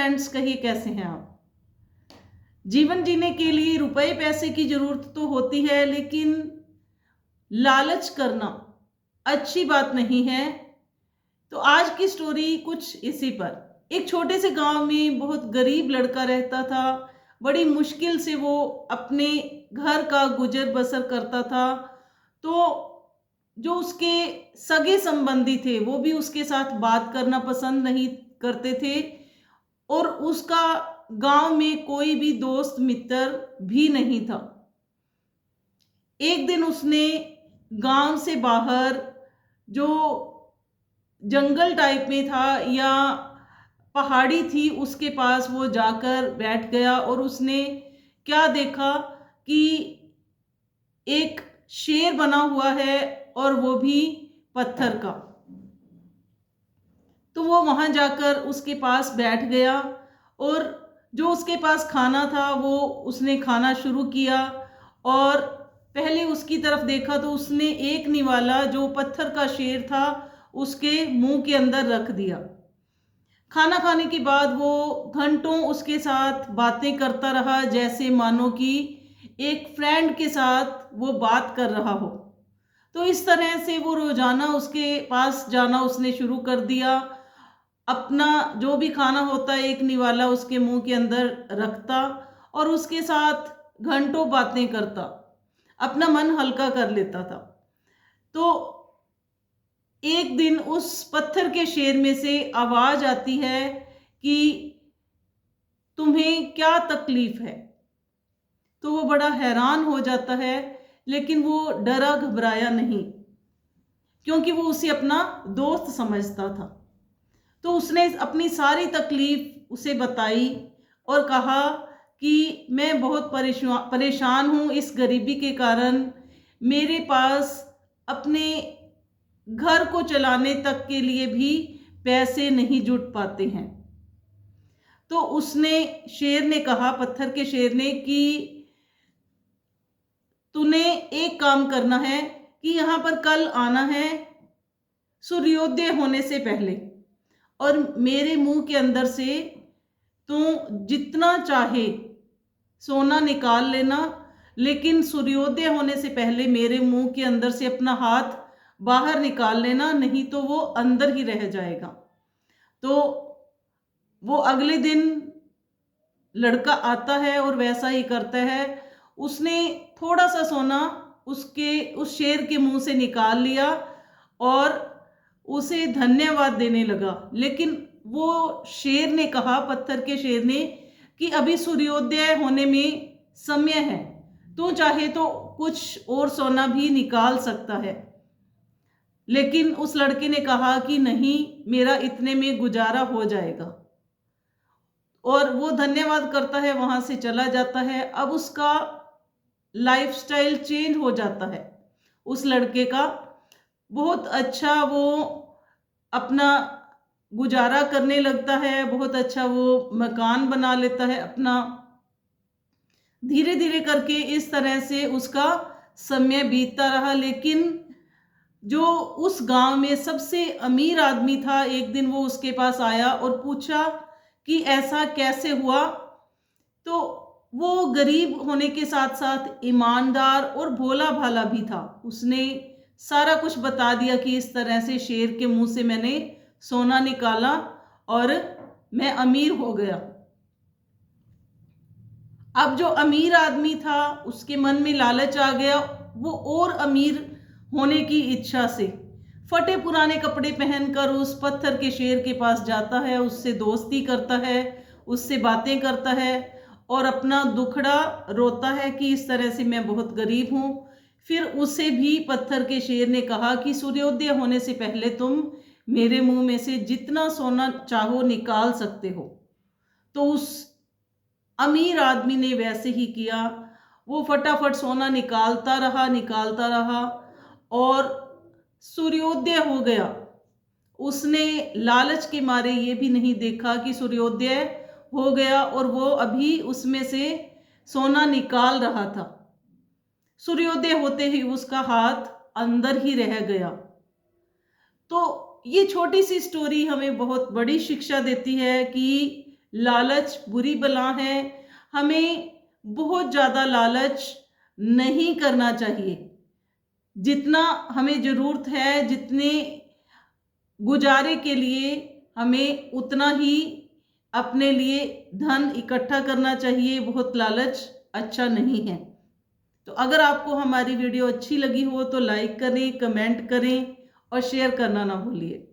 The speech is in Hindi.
फ्रेंड्स, कहिए कैसे हैं आप। जीवन जीने के लिए रुपए पैसे की जरूरत तो होती है, लेकिन लालच करना अच्छी बात नहीं है। तो आज की स्टोरी कुछ इसी पर। एक छोटे से गांव में बहुत गरीब लड़का रहता था। बड़ी मुश्किल से वो अपने घर का गुजर बसर करता था। तो जो उसके सगे संबंधी थे वो भी उसके साथ बात करना पसंद नहीं करते थे, और उसका गांव में कोई भी दोस्त मित्र भी नहीं था। एक दिन उसने गांव से बाहर, जो जंगल टाइप में था या पहाड़ी थी, उसके पास वो जाकर बैठ गया और उसने क्या देखा कि एक शेर बना हुआ है, और वो भी पत्थर का। तो वो वहां जाकर उसके पास बैठ गया, और जो उसके पास खाना था वो उसने खाना शुरू किया। और पहले उसकी तरफ देखा तो उसने एक निवाला जो पत्थर का शेर था उसके मुंह के अंदर रख दिया। खाना खाने के बाद वो घंटों उसके साथ बातें करता रहा, जैसे मानो कि एक फ्रेंड के साथ वो बात कर रहा हो। तो इस तरह से वो रोजाना उसके पास जाना उसने शुरू कर दिया। अपना जो भी खाना होता है एक निवाला उसके मुंह के अंदर रखता और उसके साथ घंटों बातें करता, अपना मन हल्का कर लेता था। तो एक दिन उस पत्थर के शेर में से आवाज आती है कि तुम्हें क्या तकलीफ है। तो वो बड़ा हैरान हो जाता है, लेकिन वो डरा घबराया नहीं, क्योंकि वो उसे अपना दोस्त समझता था। तो उसने अपनी सारी तकलीफ उसे बताई और कहा कि मैं बहुत परेशान हूँ इस गरीबी के कारण। मेरे पास अपने घर को चलाने तक के लिए भी पैसे नहीं जुट पाते हैं। तो उसने, शेर ने कहा, पत्थर के शेर ने, कि तूने एक काम करना है कि यहाँ पर कल आना है सूर्योदय होने से पहले, और मेरे मुंह के अंदर से तू जितना चाहे सोना निकाल लेना, लेकिन सूर्योदय होने से पहले मेरे मुंह के अंदर से अपना हाथ बाहर निकाल लेना, नहीं तो वो अंदर ही रह जाएगा। तो वो अगले दिन लड़का आता है और वैसा ही करता है। उसने थोड़ा सा सोना उस शेर के मुंह से निकाल लिया और उसे धन्यवाद देने लगा। लेकिन वो शेर ने कहा, पत्थर के शेर ने, कि अभी सूर्योदय होने में समय है, तू चाहे तो कुछ और सोना भी निकाल सकता है। लेकिन उस लड़के ने कहा कि नहीं, मेरा इतने में गुजारा हो जाएगा। और वो धन्यवाद करता है, वहां से चला जाता है। अब उसका लाइफस्टाइल चेंज हो जाता है उस लड़के का। बहुत अच्छा वो अपना गुजारा करने लगता है, बहुत अच्छा वो मकान बना लेता है अपना। धीरे धीरे करके इस तरह से उसका समय बीतता रहा। लेकिन जो उस गांव में सबसे अमीर आदमी था, एक दिन वो उसके पास आया और पूछा कि ऐसा कैसे हुआ। तो वो गरीब होने के साथ साथ ईमानदार और भोला भाला भी था। उसने सारा कुछ बता दिया कि इस तरह से शेर के मुंह से मैंने सोना निकाला और मैं अमीर हो गया। अब जो अमीर आदमी था उसके मन में लालच आ गया। वो और अमीर होने की इच्छा से फटे पुराने कपड़े पहनकर उस पत्थर के शेर के पास जाता है, उससे दोस्ती करता है, उससे बातें करता है और अपना दुखड़ा रोता है कि इस तरह से मैं बहुत गरीब हूं। फिर उसे भी पत्थर के शेर ने कहा कि सूर्योदय होने से पहले तुम मेरे मुंह में से जितना सोना चाहो निकाल सकते हो। तो उस अमीर आदमी ने वैसे ही किया। वो फटाफट सोना निकालता रहा और सूर्योदय हो गया। उसने लालच के मारे ये भी नहीं देखा कि सूर्योदय हो गया और वो अभी उसमें से सोना निकाल रहा था। सूर्योदय होते ही उसका हाथ अंदर ही रह गया। तो ये छोटी सी स्टोरी हमें बहुत बड़ी शिक्षा देती है कि लालच बुरी बला है। हमें बहुत ज़्यादा लालच नहीं करना चाहिए। जितना हमें ज़रूरत है, जितने गुजारे के लिए हमें उतना ही अपने लिए धन इकट्ठा करना चाहिए। बहुत लालच अच्छा नहीं है। तो अगर आपको हमारी वीडियो अच्छी लगी हो तो लाइक करें, कमेंट करें और शेयर करना ना भूलिए।